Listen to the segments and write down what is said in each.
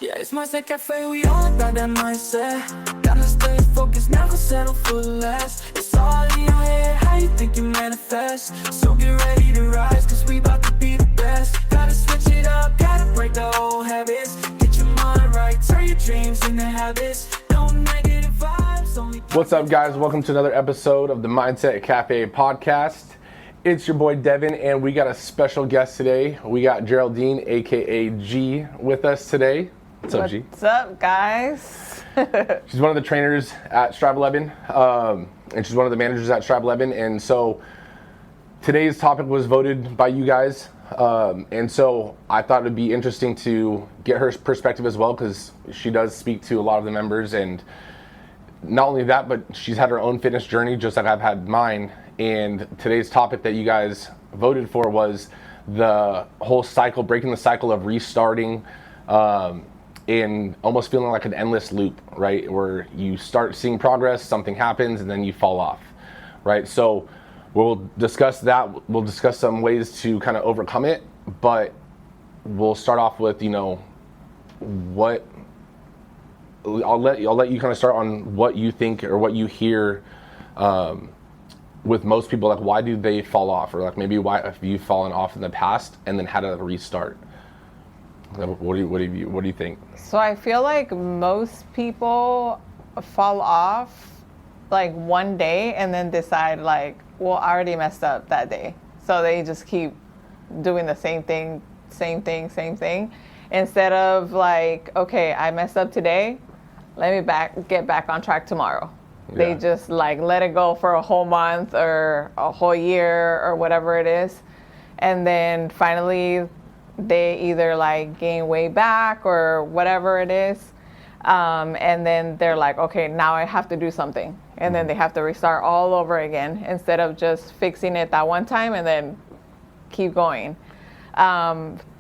Yeah, it's Mindset Café, we all about that mindset. Gotta stay focused, never settle for less. It's all in your head, how you think you manifest. So get ready to rise, cause we about to be the best. Gotta switch it up, gotta break the old habits. Get your mind right, turn your dreams into habits. No negative vibes, only... What's up, guys? Welcome to another episode of the Mindset Café podcast. It's your boy Devin, and we got a special guest today. We got Geraldine, aka G, with us today. What's up, G? What's up, guys? She's one of the trainers at Strive 11, and she's one of the managers at Strive 11. And so today's topic was voted by you guys, and so I thought it'd be interesting to get her perspective as well, because she does speak to a lot of the members, and not only that, but she's had her own fitness journey just like I've had mine. And today's topic that you guys voted for was the whole cycle, breaking the cycle of restarting, and almost feeling like an endless loop, right? Where you start seeing progress, something happens, and then you fall off, right? So we'll discuss that. We'll discuss some ways to kind of overcome it, but we'll start off with, what I'll let you kind of start on what you think or what you hear with most people, like why do they fall off, or like maybe why have you fallen off in the past and then how to restart. What do you think? So I feel like most people fall off like one day and then decide like, well, I already messed up that day. So they just keep doing the same thing, instead of like, okay, I messed up today, let me get back on track tomorrow. Yeah. They just like let it go for a whole month or a whole year or whatever it is. And then finally they either like gain weight back or whatever it is. And then they're like, okay, now I have to do something. And then they have to restart all over again instead of just fixing it that one time and then keep going.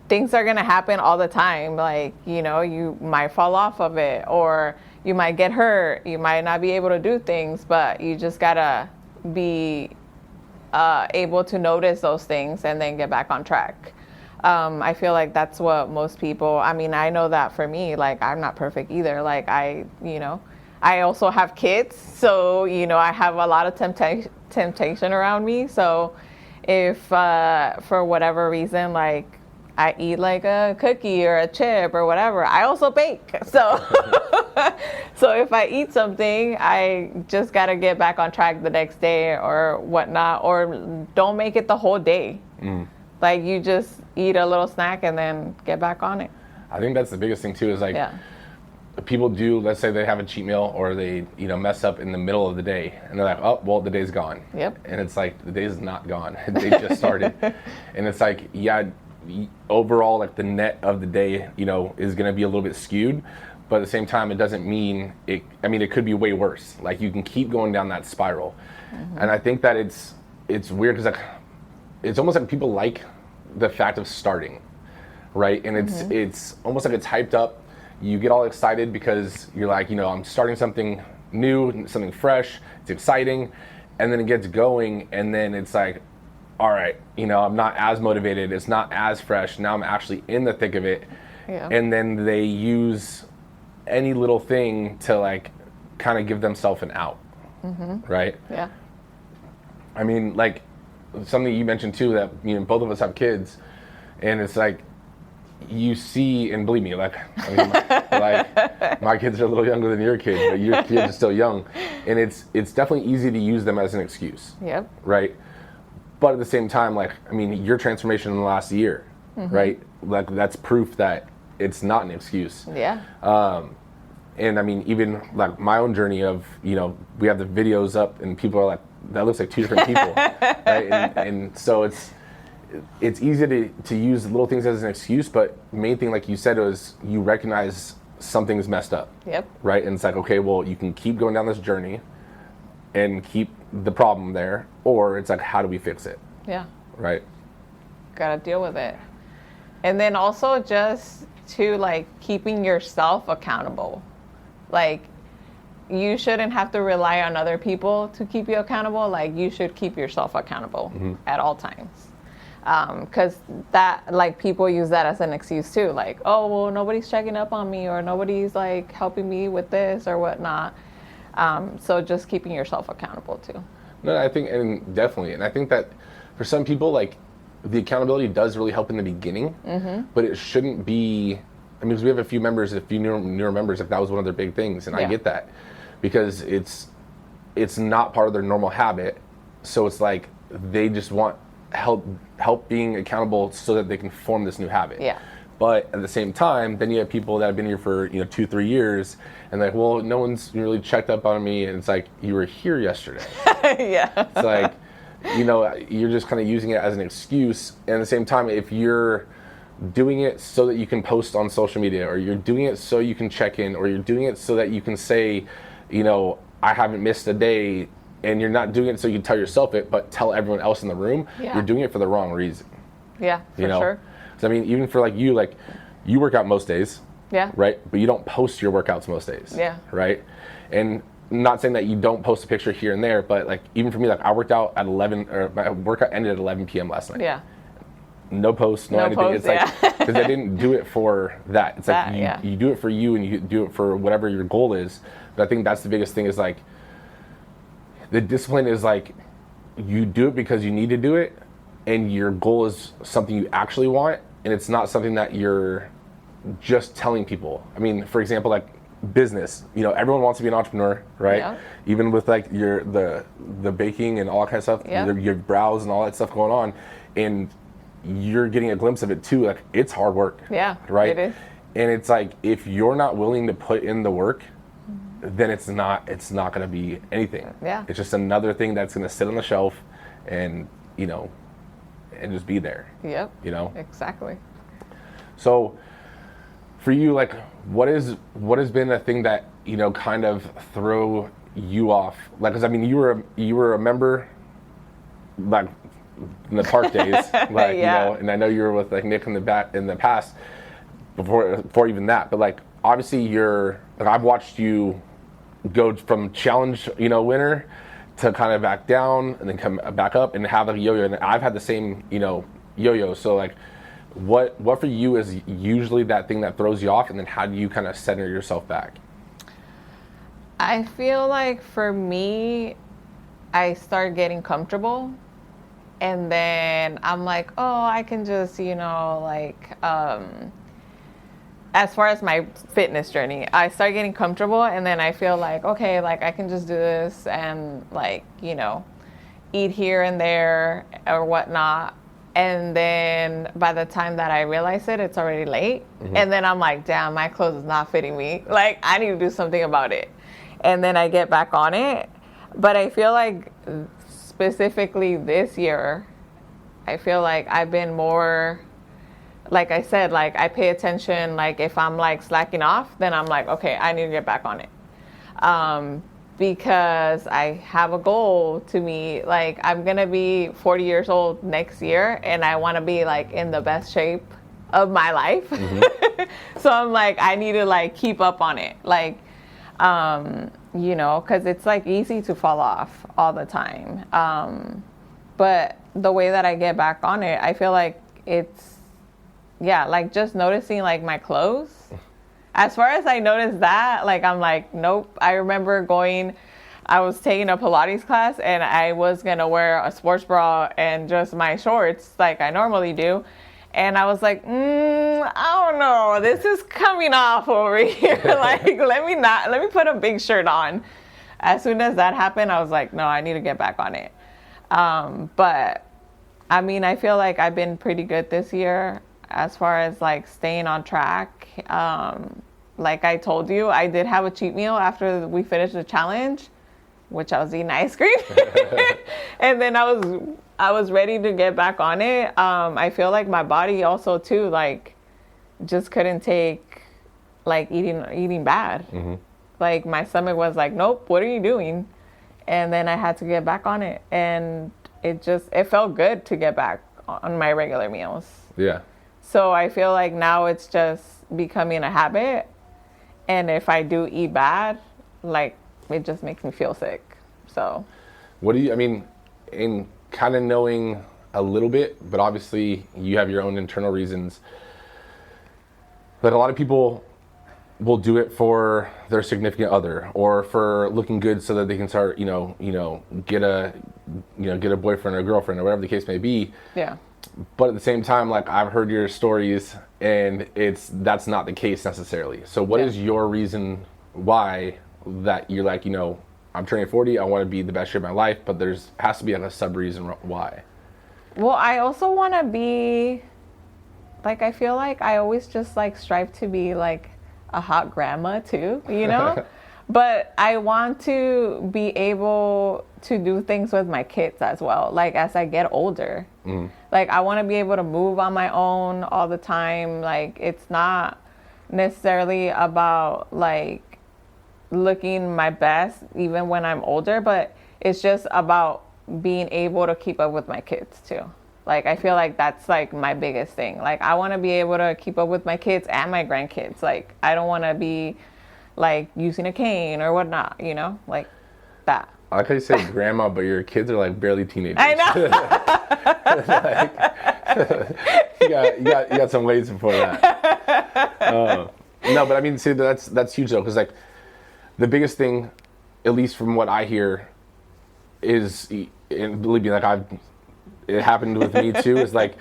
Things are going to happen all the time. Like, you might fall off of it, or you might get hurt. You might not be able to do things, but you just got to be able to notice those things and then get back on track. I feel like that's what most people, I know that for me, like, I'm not perfect either. Like, I also have kids, so, I have a lot of temptation around me. So if for whatever reason, like, I eat like a cookie or a chip or whatever, I also bake. So so if I eat something, I just got to get back on track the next day or whatnot, or don't make it the whole day. Like, you just eat a little snack and then get back on it. I think that's the biggest thing too, is like, people do, let's say they have a cheat meal or they, mess up in the middle of the day and they're like, oh, well, the day's gone. Yep. And it's like, the day's not gone. They just started. And it's like, overall, like the net of the day, is going to be a little bit skewed, but at the same time, it doesn't mean it. It could be way worse. Like, you can keep going down that spiral. And I think that it's weird because, like, it's almost like people like the fact of starting, right? And it's almost like it's hyped up. You get all excited because you're like, I'm starting something new, something fresh. It's exciting, and then it gets going, and then it's like, all right, I'm not as motivated. It's not as fresh. Now I'm actually in the thick of it. Yeah. And then they use any little thing to like kind of give themselves an out. Right? Yeah. Like something you mentioned too, that, both of us have kids, and it's like, you see, and believe me, like, my kids are a little younger than your kids, but your kids are still young. And it's definitely easy to use them as an excuse. Yep. Right? But at the same time, like, your transformation in the last year, right? Like, that's proof that it's not an excuse. Yeah. And even like my own journey of, we have the videos up and people are like, that looks like two different people, right? And so it's easy to use little things as an excuse, but the main thing, like you said, was you recognize something's messed up. Yep. Right? And it's like, okay, well, you can keep going down this journey and keep the problem there, or it's like, how do we fix it? Yeah. Right. Gotta deal with it. And then also just to like keeping yourself accountable. Like, you shouldn't have to rely on other people to keep you accountable. Like, you should keep yourself accountable at all times. Because that, like, people use that as an excuse too, like, oh, well, nobody's checking up on me, or nobody's like helping me with this or whatnot. So just keeping yourself accountable too. No, I think, and definitely, and I think that for some people, like, the accountability does really help in the beginning, but it shouldn't be. I mean, because we have a few members, a few newer members, if that was one of their big things, and I get that, because it's not part of their normal habit, so it's like they just want help being accountable so that they can form this new habit. Yeah. But at the same time, then you have people that have been here for 2-3 years, and like, well, no one's really checked up on me, and it's like, you were here yesterday. Yeah. It's like, you're just kind of using it as an excuse. And at the same time, if you're doing it so that you can post on social media, or you're doing it so you can check in, or you're doing it so that you can say, I haven't missed a day, and you're not doing it so you can tell yourself it, but tell everyone else in the room, you're doing it for the wrong reason. Yeah, for sure. So, I mean, even for like you work out most days. Yeah. Right? But you don't post your workouts most days. Yeah. Right? And not saying that you don't post a picture here and there, but like, even for me, like, I worked out at 11, or my workout ended at 11 p.m. last night. Yeah. No post, no anything. Post, it's like, because I didn't do it for that. It's like, you do it for you, and you do it for whatever your goal is. But I think that's the biggest thing, is like, the discipline is like, you do it because you need to do it, and your goal is something you actually want, and it's not something that you're just telling people. I mean, for example, like business, everyone wants to be an entrepreneur, right? Yeah. Even with like the baking and all that kind of stuff, your brows and all that stuff going on, and you're getting a glimpse of it too. Like, it's hard work. Yeah, right? it is. And it's like, if you're not willing to put in the work, then it's not going to be anything. Yeah. It's just another thing that's going to sit on the shelf, and and just be there. Yep. Exactly. Exactly. So for you, like, what has been a thing that kind of throw you off? Like, because I mean, you were a member, like, in the park days, like, and I know you were with like Nick in the past before even that. But like, obviously, I've watched you go from challenge winner to kind of back down, and then come back up and have like a yo-yo. And I've had the same yo-yo. So like, what for you is usually that thing that throws you off, and then how do you kind of center yourself back? I feel like for me, I start getting comfortable, and then I'm like, oh, I can just, as far as my fitness journey, I start getting comfortable, and then I feel like, okay, like, I can just do this, and like, eat here and there or whatnot. And then by the time that I realize it, it's already late. Mm-hmm. And then I'm like, damn, my clothes is not fitting me. Like, I need to do something about it. And then I get back on it. But I feel like specifically this year, I feel like I've been more, like I said, like, I pay attention. Like, if I'm like slacking off, then I'm like, okay, I need to get back on it. Because I have a goal to meet. Like, I'm gonna be 40 years old next year, and I want to be like in the best shape of my life. Mm-hmm. So I'm like, I need to like keep up on it, like, because it's like easy to fall off all the time. But the way that I get back on it, I feel like it's, like just noticing like my clothes. As far as I noticed that, like, I'm like, nope. I remember I was taking a Pilates class, and I was going to wear a sports bra and just my shorts like I normally do. And I was like, I don't know. This is coming off over here. Like, let me put a big shirt on. As soon as that happened, I was like, no, I need to get back on it. But I mean, I feel like I've been pretty good this year as far as like staying on track. Like I told you, I did have a cheat meal after we finished the challenge, which I was eating ice cream. And then I was ready to get back on it. I feel like my body also too, like, just couldn't take like eating bad. Mm-hmm. Like, my stomach was like, nope, what are you doing? And then I had to get back on it, and it felt good to get back on my regular meals. Yeah. So I feel like now it's just becoming a habit. And if I do eat bad, like, it just makes me feel sick. So. What do you, I mean, in kind of knowing a little bit, but obviously you have your own internal reasons. But a lot of people will do it for their significant other or for looking good so that they can start, get a boyfriend or a girlfriend or whatever the case may be. Yeah. But at the same time, like, I've heard your stories and that's not the case necessarily. So what is your reason why that you're like, I'm turning 40, I want to be the best year of my life, but has to be like a sub reason why? Well, I also want to be, like, I feel like I always just like strive to be like a hot grandma too, but I want to be able to do things with my kids as well. Like, as I get older, like, I want to be able to move on my own all the time. Like, it's not necessarily about like looking my best even when I'm older, but it's just about being able to keep up with my kids too. Like, I feel like that's like my biggest thing. Like, I want to be able to keep up with my kids and my grandkids. Like, I don't want to be like using a cane or whatnot, like that. I like how you say grandma, but your kids are like barely teenagers. I know. you got some ways before that. No, but I mean, see, that's huge though, because like the biggest thing, at least from what I hear, is, and believe me, like it happened with me too, is like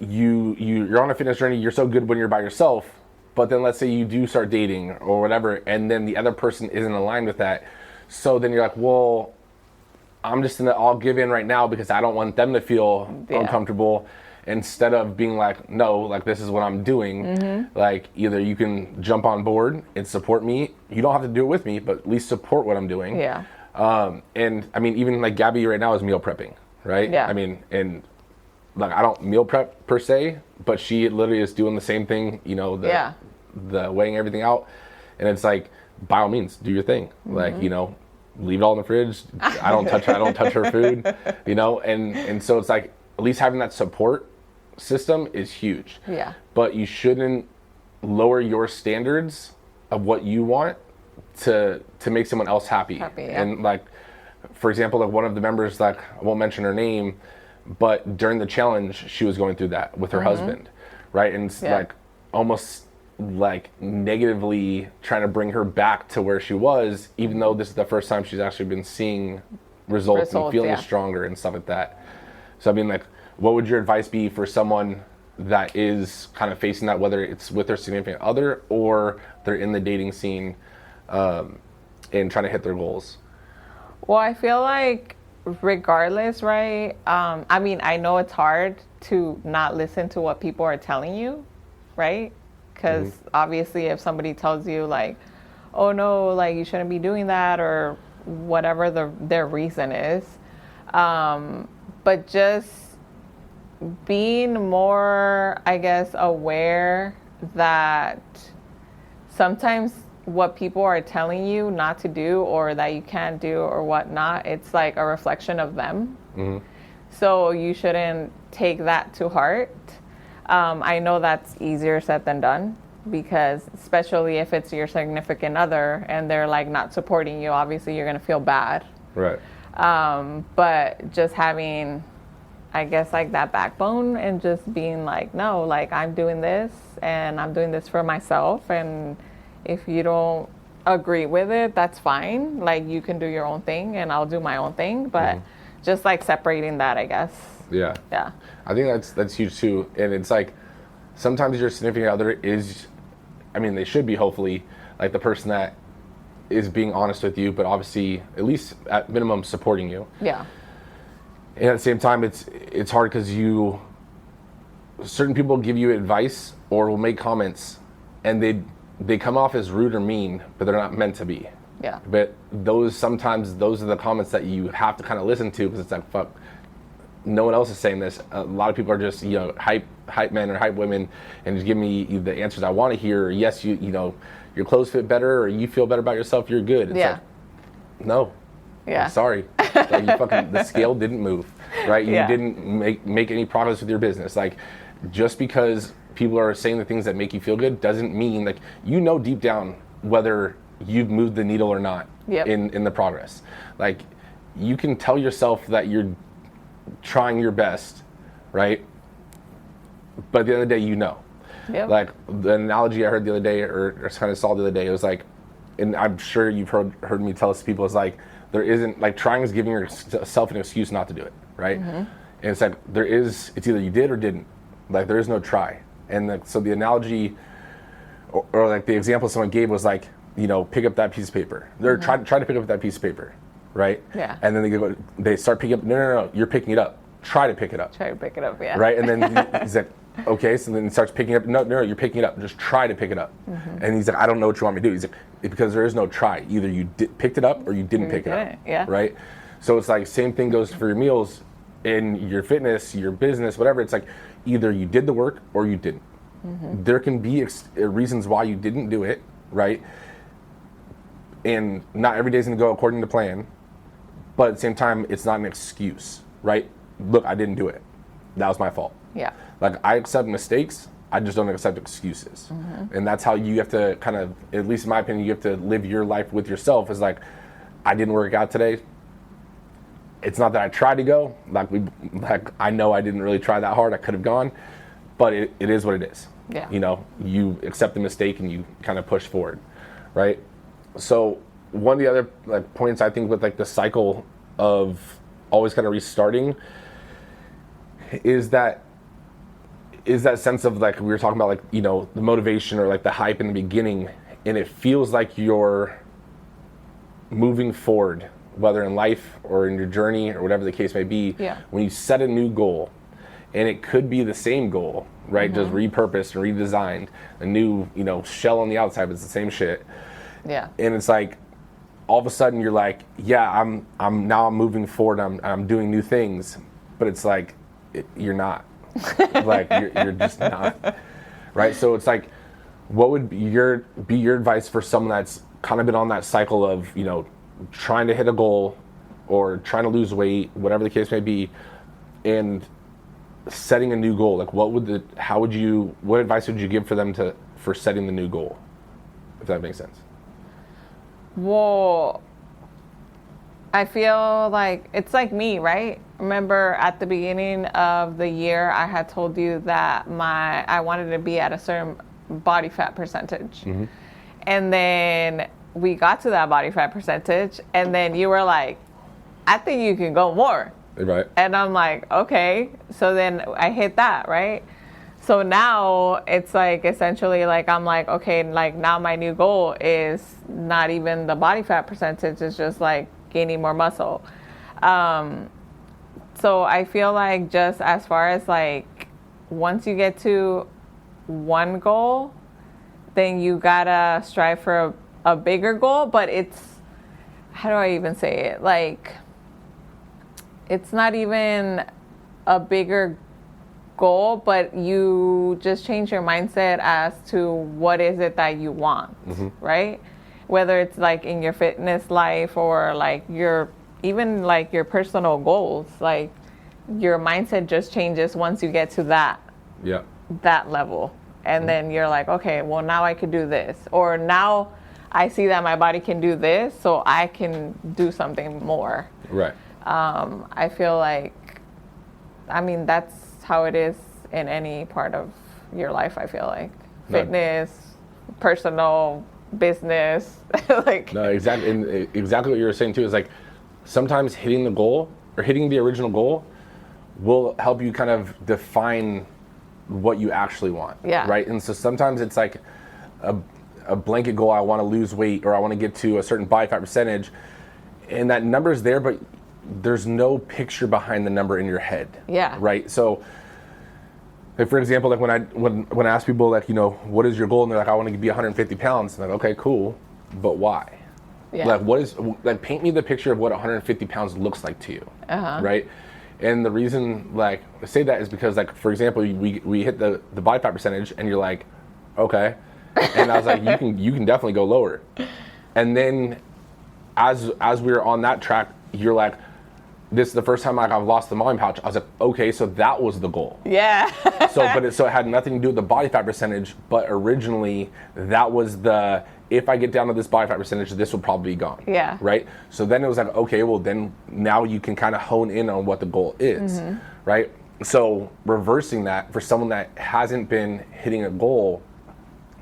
you're on a fitness journey, you're so good when you're by yourself, but then let's say you do start dating or whatever, and then the other person isn't aligned with that. So then you're like, well, I'll give in right now because I don't want them to feel uncomfortable, instead of being like, no, like, this is what I'm doing. Like, either you can jump on board and support me. You don't have to do it with me, but at least support what I'm doing. Yeah. And I mean, even like Gabby right now is meal prepping, right? Yeah. I mean, and like, I don't meal prep per se, but she literally is doing the same thing, the weighing everything out. And it's like, by all means, do your thing. Like, leave it all in the fridge. I don't touch her food, and so it's like, at least having that support system is huge. Yeah. But you shouldn't lower your standards of what you want to make someone else happy. Yeah. And like, for example, like one of the members, like, I won't mention her name, but during the challenge, she was going through that with her husband, right? And it's like almost like negatively trying to bring her back to where she was, even though this is the first time she's actually been seeing results and feeling stronger and stuff like that. So I mean, like, what would your advice be for someone that is kind of facing that, whether it's with their significant other or they're in the dating scene and trying to hit their goals? Well, I feel like regardless, right? I mean, I know it's hard to not listen to what people are telling you, right? Because obviously if somebody tells you like, oh no, like, you shouldn't be doing that, or whatever their reason is, but just being more, I guess, aware that sometimes what people are telling you not to do or that you can't do or whatnot, it's like a reflection of them. So you shouldn't take that to heart. I know that's easier said than done, because especially if it's your significant other and they're like not supporting you, obviously you're going to feel bad. Right. But just having, I guess, like that backbone and just being like, no, like, I'm doing this and I'm doing this for myself. And if you don't agree with it, that's fine. Like, you can do your own thing and I'll do my own thing. But just like separating that, I guess. Yeah. Yeah. I think that's huge too. And it's like, sometimes your significant other is, I mean, they should be, hopefully, like the person that is being honest with you, but obviously, at least at minimum, supporting you. Yeah. And at the same time, it's hard because certain people give you advice or will make comments, and they come off as rude or mean, but they're not meant to be. Yeah. But sometimes those are the comments that you have to kind of listen to, because it's like, fuck, no one else is saying this. A lot of people are just, hype men or hype women, and just give me the answers I want to hear. Yes, your clothes fit better, or you feel better about yourself, you're good. It's like, no. Yeah. I'm sorry. Like, the scale didn't move, right? You didn't make any progress with your business. Like, just because people are saying the things that make you feel good doesn't mean, like, deep down whether you've moved the needle or not in the progress. Like, you can tell yourself that you're trying your best, right? But at the end of the day, you know. Yep. Like the analogy I heard the other day, or kind of saw the other day, it was like, and I'm sure you've heard me tell this to people, it's like, there isn't, like, trying is giving yourself an excuse not to do it, right? And it's like, it's either you did or didn't. Like, there is no try. And so the analogy, or like the example someone gave was like, you know, pick up that piece of paper. They're try to pick up that piece of paper, right? Yeah. And then they start picking up, no, you're picking it up. Try to pick it up. Try to pick it up, yeah. Right? And then he's like, okay, so then he starts picking up, no, you're picking it up. Just try to pick it up. And he's like, I don't know what you want me to do. He's like, because there is no try. Either you picked it up or you didn't pick it up. Yeah. Right? So it's like, same thing goes for your meals, in your fitness, your business, whatever. It's like, either you did the work or you didn't. There can be reasons why you didn't do it, right? And not every day's gonna go according to plan, but at the same time, it's not an excuse, right? Look, I didn't do it. That was my fault. Yeah. Like, I accept mistakes, I just don't accept excuses. And that's how you have to kind of, at least in my opinion, you have to live your life with yourself. Is like, I didn't work out today. It's not that I tried to go. Like I know I didn't really try that hard. I could have gone, but it is what it is. Yeah. You know, you accept the mistake and you kind of push forward, right? So one of the other like points I think with like the cycle of always kind of restarting is that sense of, like we were talking about, like, you know, the motivation or like the hype in the beginning, and it feels like you're moving forward, whether in life or in your journey or whatever the case may be. Yeah. When you set a new goal, and it could be the same goal, right? Just repurposed and redesigned, a new, you know, shell on the outside, but it's the same shit. Yeah. And it's like, all of a sudden you're like, yeah, I'm now moving forward. I'm doing new things, but it's like, you're not. Like you're just not, right? So it's like, what would be your advice for someone that's kind of been on that cycle of, you know, trying to hit a goal or trying to lose weight, whatever the case may be, and setting a new goal? Like, what advice would you give for them for setting the new goal, if that makes sense? Well, I feel like it's like me, right? Remember at the beginning of the year, I had told you that I wanted to be at a certain body fat percentage. And then we got to that body fat percentage, and then you were like, I think you can go more. Right. And I'm like, okay. So then I hit that, right? So now it's like essentially like I'm like, okay, like now my new goal is not even the body fat percentage, it's just like gaining more muscle. So I feel like just as far as like once you get to one goal, then you gotta strive for a bigger goal, but it's, how do I even say it? Like, it's not even a bigger goal, but you just change your mindset as to what is it that you want, right? Whether it's like in your fitness life or like even like your personal goals, like your mindset just changes once you get to that level. And then you're like, okay, well now I could do this, or now I see that my body can do this, so I can do something more. Right. I feel like, I mean, that's how it is in any part of your life, I feel like. Fitness, personal, business, like. No, exactly. And exactly what you were saying too is like, sometimes hitting the goal or hitting the original goal will help you kind of define what you actually want. Yeah. Right. And so sometimes it's like a blanket goal. I want to lose weight, or I want to get to a certain body fat percentage, and that number's there, but there's no picture behind the number in your head. Yeah. Right. So, like for example, like when I ask people, like, you know, what is your goal, and they're like, I want to be 150 pounds. I'm like, okay, cool, but why? Yeah. Like, paint me the picture of what 150 pounds looks like to you. Right. And the reason, like, I say that is because, like, for example, we hit the body fat percentage, and you're like, okay, and I was like, you can definitely go lower. And then as we were on that track, you're like, this is the first time I've lost the mommy pouch. I was like, okay, so that was the goal. Yeah. So it had nothing to do with the body fat percentage, but originally that was if I get down to this body fat percentage, this will probably be gone. Yeah. Right? So then it was like, okay, well then now you can kind of hone in on what the goal is, right? So reversing that for someone that hasn't been hitting a goal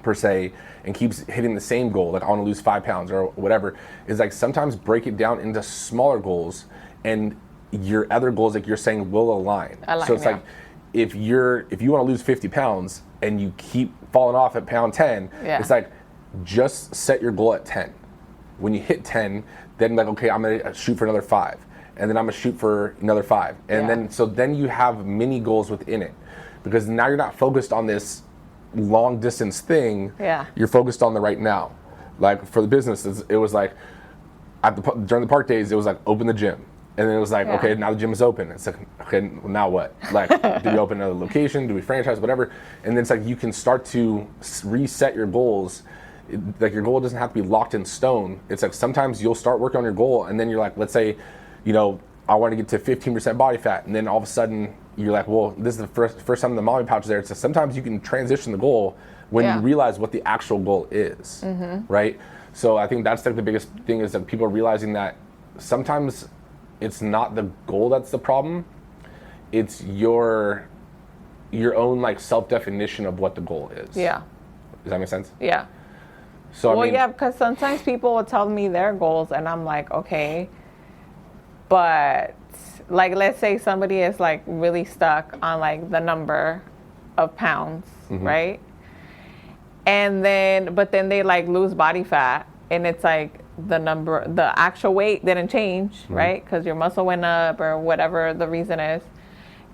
per se and keeps hitting the same goal, like I want to lose 5 pounds or whatever, is like sometimes break it down into smaller goals and your other goals, like you're saying, will align. So it's like if you want to lose 50 pounds and you keep falling off at pound 10, it's like just set your goal at 10. When you hit 10, then like, okay, I'm going to shoot for another 5. And then I'm going to shoot for another 5. And then you have mini goals within it. Because now you're not focused on this long distance thing. You're focused on the right now. Like for the business, it was like, during the park days, it was like, open the gym. And then it was like, okay, now the gym is open. It's like, okay, now what? Like, do we open another location? Do we franchise? Whatever. And then it's like you can start to reset your goals. Like your goal doesn't have to be locked in stone. It's like sometimes you'll start working on your goal, and then you're like, let's say, I want to get to 15% body fat, and then all of a sudden you're like, well, this is the first time the mommy pouch is there. It's like sometimes you can transition the goal when you realize what the actual goal is, right? So I think that's like the biggest thing is that people are realizing that sometimes it's not the goal that's the problem. It's your own like self-definition of what the goal is. Yeah. Does that make sense? Yeah. So because sometimes people will tell me their goals and I'm like, okay, but like let's say somebody is like really stuck on like the number of pounds, right? And then they like lose body fat and it's like the actual weight didn't change, right? Because your muscle went up or whatever the reason is.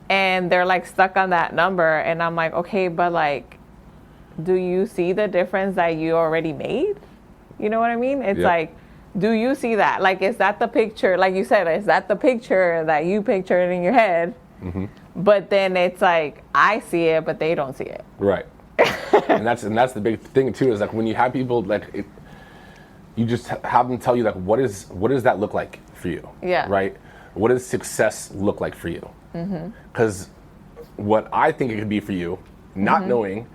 And they're like stuck on that number. And I'm like, okay, but like, do you see the difference that you already made? You know what I mean? It's like, do you see that? Like, is that the picture? Like you said, is that the picture that you pictured in your head? But then it's like, I see it, but they don't see it. Right. and that's the big thing too, is like when you have people like you just have them tell you like what does that look like for you? Right? What does success look like for you? Because what I think it could be for you, not knowing,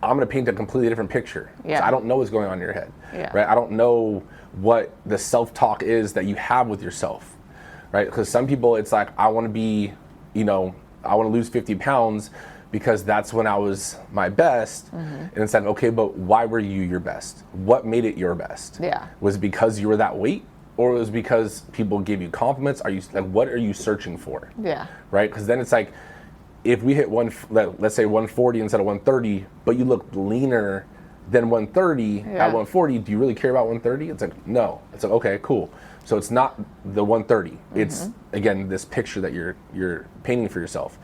I'm going to paint a completely different picture. So I don't know what's going on in your head. Right? I don't know what the self-talk is that you have with yourself. Right? Because some people it's like I want to be, I want to lose 50 pounds because that's when I was my best. And it's like, okay, but why were you your best? What made it your best? Was it because you were that weight? Or was it because people gave you compliments? Are you like, what are you searching for? Right? Because then it's like, if we hit let's say 140 instead of 130, but you look leaner than 130 at 140, do you really care about 130? It's like, no. It's like, okay, cool. So it's not the 130. It's again this picture that you're painting for yourself.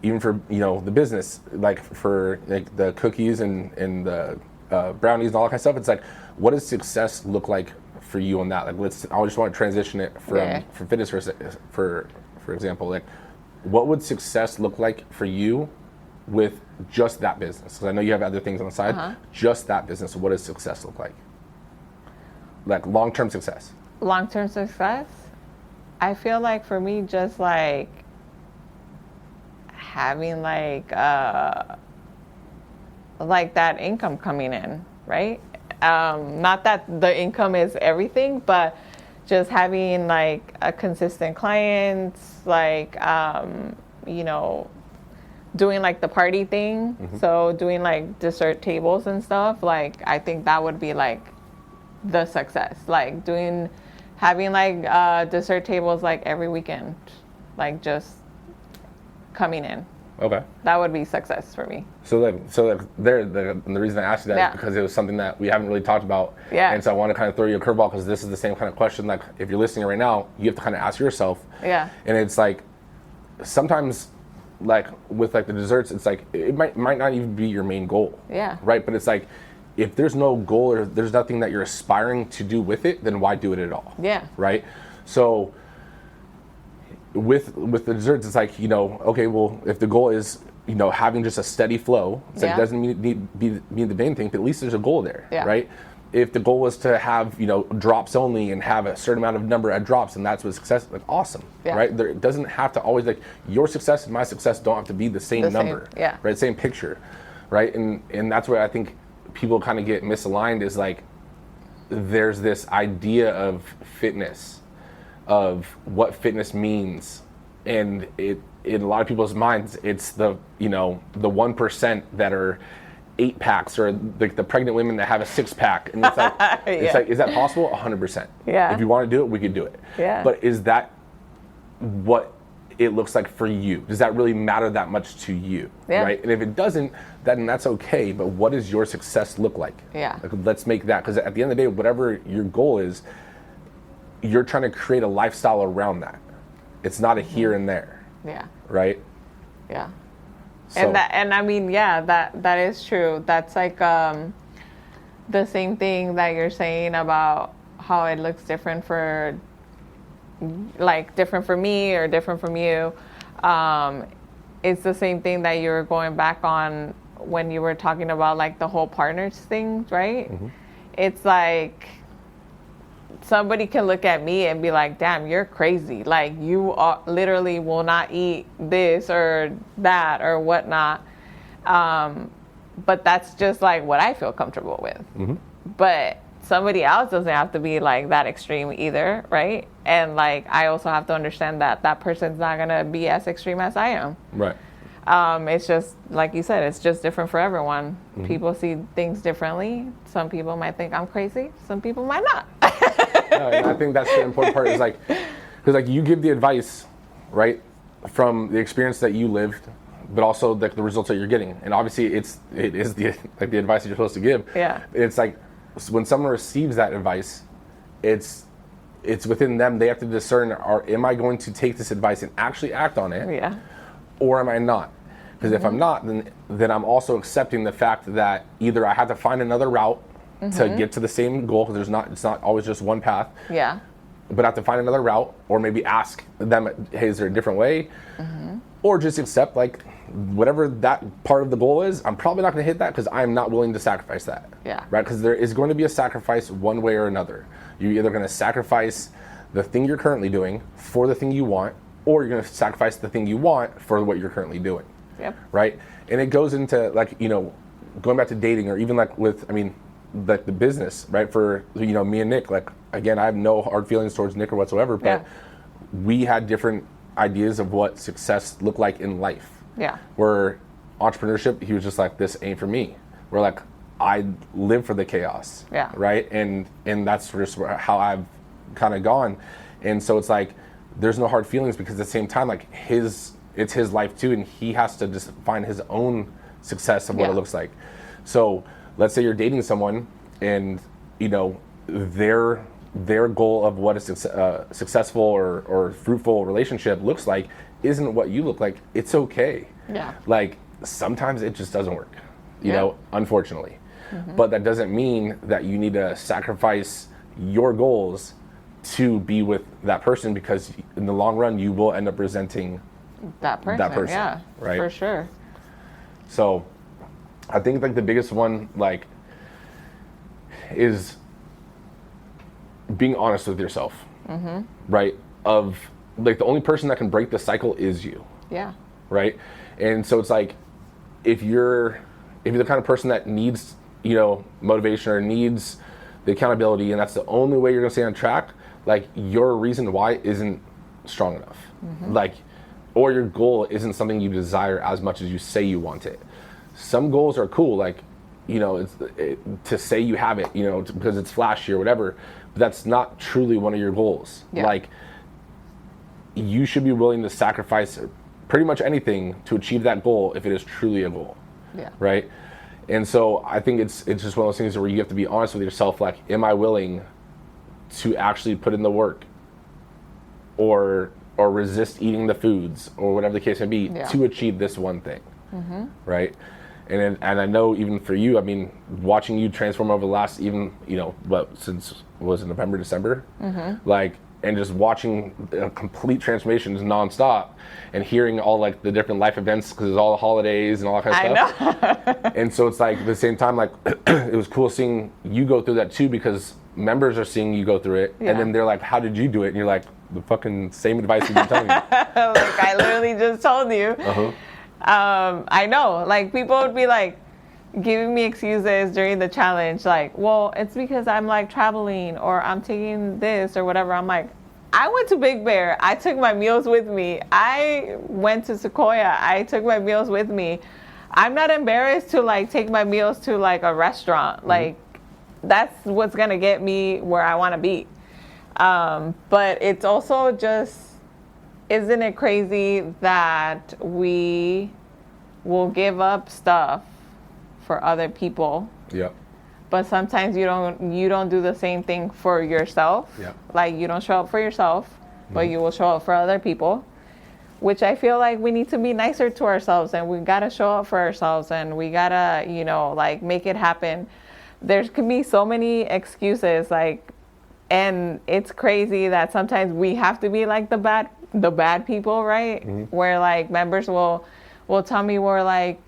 Even for the business, like for like the cookies and the brownies and all that kind of stuff. It's like, what does success look like for you on that? Like, I just want to transition it from fitness for example. Like, what would success look like for you with just that business? Because I know you have other things on the side. Just that business. What does success look like? Like long-term success. Long-term success? I feel like for me, just like having like that income coming in, right? Not that the income is everything, but just having like a consistent clients, like doing like the party thing. So doing like dessert tables and stuff, like I think that would be like the success. Like having like dessert tables like every weekend, like just coming in. Okay. That would be success for me. So the reason I asked you that is because it was something that we haven't really talked about. And so I want to kind of throw you a curveball because this is the same kind of question. Like if you're listening right now, you have to kind of ask yourself. And it's like sometimes, like with like the desserts, it's like it might not even be your main goal. Right. But it's like if there's no goal or there's nothing that you're aspiring to do with it, then why do it at all? Right. So with the desserts, it's like, okay, well, if the goal is, having just a steady flow, it's like, it doesn't mean the main thing, but at least there's a goal there, right? if the goal was to have, drops only and have a certain amount of number of drops, and that's what success, like, awesome, right? There, it doesn't have to always, like, your success and my success don't have to be the same number, right? Same picture, right? And that's where I think people kind of get misaligned, is like, there's this idea of fitness, of what fitness means, and it, in a lot of people's minds, it's the 1% that are 8-packs, or like the pregnant women that have a 6-pack, and it's like, it's like, is that possible? 100%. Yeah. If you want to do it, we could do it. Yeah. But is that what it looks like for you? Does that really matter that much to you? Yeah. Right? And if it doesn't, then that's okay. But what does your success look like? Yeah. Like, let's make that, because at the end of the day, whatever your goal is, you're trying to create a lifestyle around that. It's not a here and there. Yeah. Right? Yeah. So, And I mean, yeah, that is true. That's like the same thing that you're saying about how it looks different for, like, different for me or different from you. It's the same thing that you were going back on when you were talking about, like, the whole partners thing, right? Mm-hmm. It's like, somebody can look at me and be like, damn, you're crazy. Like, you literally will not eat this or that or whatnot. But that's just like what I feel comfortable with. Mm-hmm. But somebody else doesn't have to be like that extreme either, right? And like, I also have to understand that that person's not going to be as extreme as I am. Right. It's just, like you said, it's just different for everyone. Mm-hmm. People see things differently. Some people might think I'm crazy. Some people might not. No, and I think that's the important part, is like, because like, you give the advice, right, from the experience that you lived, but also the results that you're getting. And obviously it is the advice that you're supposed to give. Yeah. It's like, when someone receives that advice, it's within them. They have to discern, am I going to take this advice and actually act on it? Yeah. Or am I not? Because if I'm not, then I'm also accepting the fact that either I have to find another route to get to the same goal, because it's not always just one path. Yeah. But I have to find another route, or maybe ask them, hey, is there a different way? Or just accept, like, whatever that part of the goal is, I'm probably not going to hit that because I'm not willing to sacrifice that. Yeah. Right? Because there is going to be a sacrifice one way or another. You're either going to sacrifice the thing you're currently doing for the thing you want, or you're going to sacrifice the thing you want for what you're currently doing. Yep. Right? And it goes into, like, going back to dating, or even like with, like the business, right? For, me and Nick, like, again, I have no hard feelings towards Nick or whatsoever, but we had different ideas of what success looked like in life. Yeah. Where entrepreneurship, he was just like, this ain't for me. We're like, I live for the chaos. Yeah. Right? And that's just how I've kind of gone. And so it's like, there's no hard feelings, because at the same time, like, it's his life too, and he has to just find his own success of what it looks like. So let's say you're dating someone, and their goal of what a successful or fruitful relationship looks like isn't what you look like. It's okay. Yeah. Like, sometimes it just doesn't work, unfortunately. But that doesn't mean that you need to sacrifice your goals to be with that person, because in the long run you will end up resenting that person. Yeah, right? For sure. So I think, like, the biggest one, like, is being honest with yourself. Right? Of, like, the only person that can break the cycle is you. Yeah. Right? And so it's like, if you're the kind of person that needs, motivation, or needs the accountability, and that's the only way you're going to stay on track, like, your reason why isn't strong enough. Like, or your goal isn't something you desire as much as you say you want it. Some goals are cool, like, to say you have it, because it's flashy or whatever, but that's not truly one of your goals. Yeah. Like, you should be willing to sacrifice pretty much anything to achieve that goal if it is truly a goal. Yeah. Right? And so I think it's just one of those things where you have to be honest with yourself, like, am I willing to actually put in the work, or resist eating the foods, or whatever the case may be, to achieve this one thing. Right? And I know, even for you, watching you transform over the last, even, since, was it November, December? Like, and just watching complete transformations nonstop and hearing all like the different life events because it's all the holidays and all that kind of stuff. I know. And so it's like at the same time, like it was cool seeing you go through that too, because members are seeing you go through it, and then they're like, how did you do it? And you're like, the fucking same advice you've been telling me. Like I literally just told you. I know, like people would be like giving me excuses during the challenge, like, well, it's because I'm like traveling or I'm taking this or whatever. I'm like, I went to Big Bear. I took my meals with me. I went to Sequoia. I took my meals with me. I'm not embarrassed to like take my meals to like a restaurant. Like that's what's gonna get me where I want to be. But it's also just, isn't it crazy that we will give up stuff for other people? Yep. But sometimes you don't do the same thing for yourself. Yep. Like you don't show up for yourself, but you will show up for other people. Which I feel like we need to be nicer to ourselves, and we gotta show up for ourselves, and we gotta, like make it happen. There can be so many excuses, like, and it's crazy that sometimes we have to be like the bad people, right? Where like members will tell me, we're like,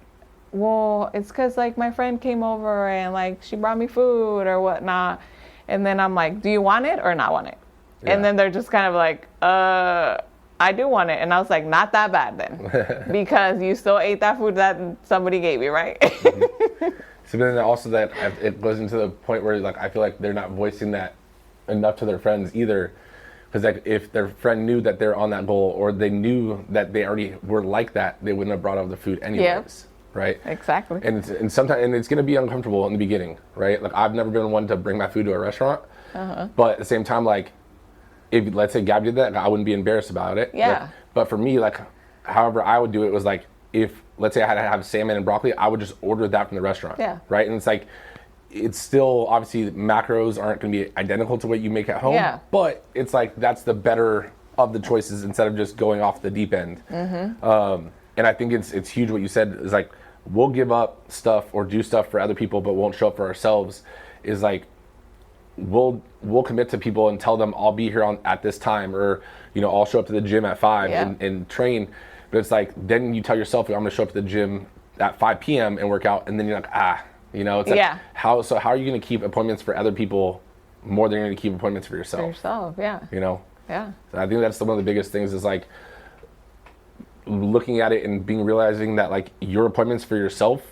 well, it's because like my friend came over and like she brought me food or whatnot, and then I'm like, do you want it or not want it? And then they're just kind of like, I do want it. And I was like, not that bad then, because you still ate that food that somebody gave you, right? So then also that it goes into the point where like I feel like they're not voicing that enough to their friends either, because like if their friend knew that they're on that goal, or they knew that they already were like that, they wouldn't have brought up the food anyways. Right? Exactly. And it's going to be uncomfortable in the beginning, right? Like I've never been one to bring my food to a restaurant, but at the same time, like if let's say Gab did that, I wouldn't be embarrassed about it. Yeah. Like, but for me, like however I would do it was like, if let's say I had to have salmon and broccoli, I would just order that from the restaurant. Yeah. Right? And it's like, it's still obviously macros aren't going to be identical to what you make at home. Yeah. But it's like that's the better of the choices instead of just going off the deep end. And I think it's huge what you said is like, we'll give up stuff or do stuff for other people, but won't show up for ourselves. Is like, we'll commit to people and tell them I'll be here at this time, or I'll show up to the gym at 5 and train. But it's like then you tell yourself I'm going to show up to the gym at 5 p.m. and work out, and then you're like it's like how are you going to keep appointments for other people more than you're going to keep appointments for yourself? For yourself, yeah. Yeah. So I think that's one of the biggest things is like looking at it and realizing that like your appointments for yourself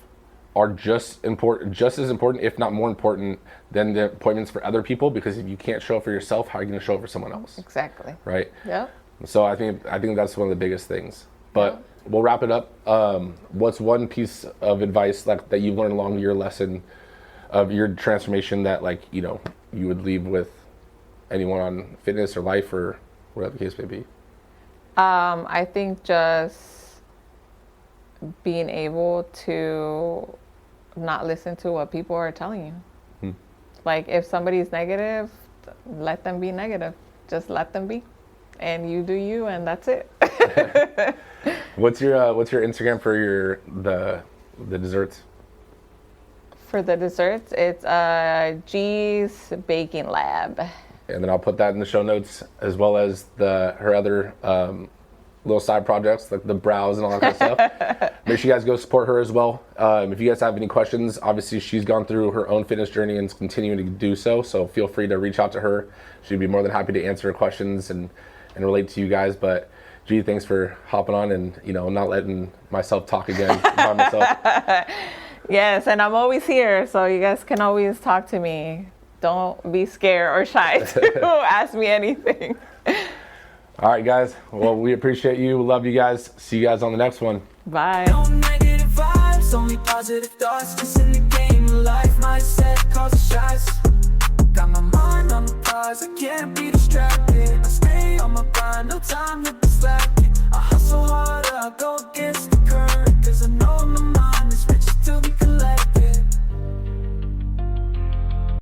are just as important, if not more important than the appointments for other people, because if you can't show up for yourself, how are you going to show up for someone else? Exactly. Right? Yeah. So I think that's one of the biggest things. But we'll wrap it up. What's one piece of advice like that you've learned along your lesson of your transformation that like you would leave with anyone on fitness or life or whatever the case may be? I think just being able to not listen to what people are telling you. Like if somebody's negative, let them be negative. Just let them be, and you do you, and that's it. What's your Instagram for the desserts? For the desserts, it's G's Baking Lab. And then I'll put that in the show notes, as well as her other little side projects, like the brows and all that kind of stuff. Make sure you guys go support her as well. If you guys have any questions, obviously she's gone through her own fitness journey and is continuing to do so. So feel free to reach out to her. She'd be more than happy to answer questions and relate to you guys. But G, thanks for hopping on and not letting myself talk again by myself. Yes, and I'm always here, so you guys can always talk to me. Don't be scared or shy to ask me anything. All right, guys. Well, we appreciate you. We love you guys. See you guys on the next one. Bye. No negative vibes, only positive thoughts. Just in the game of life, mindset causes shy.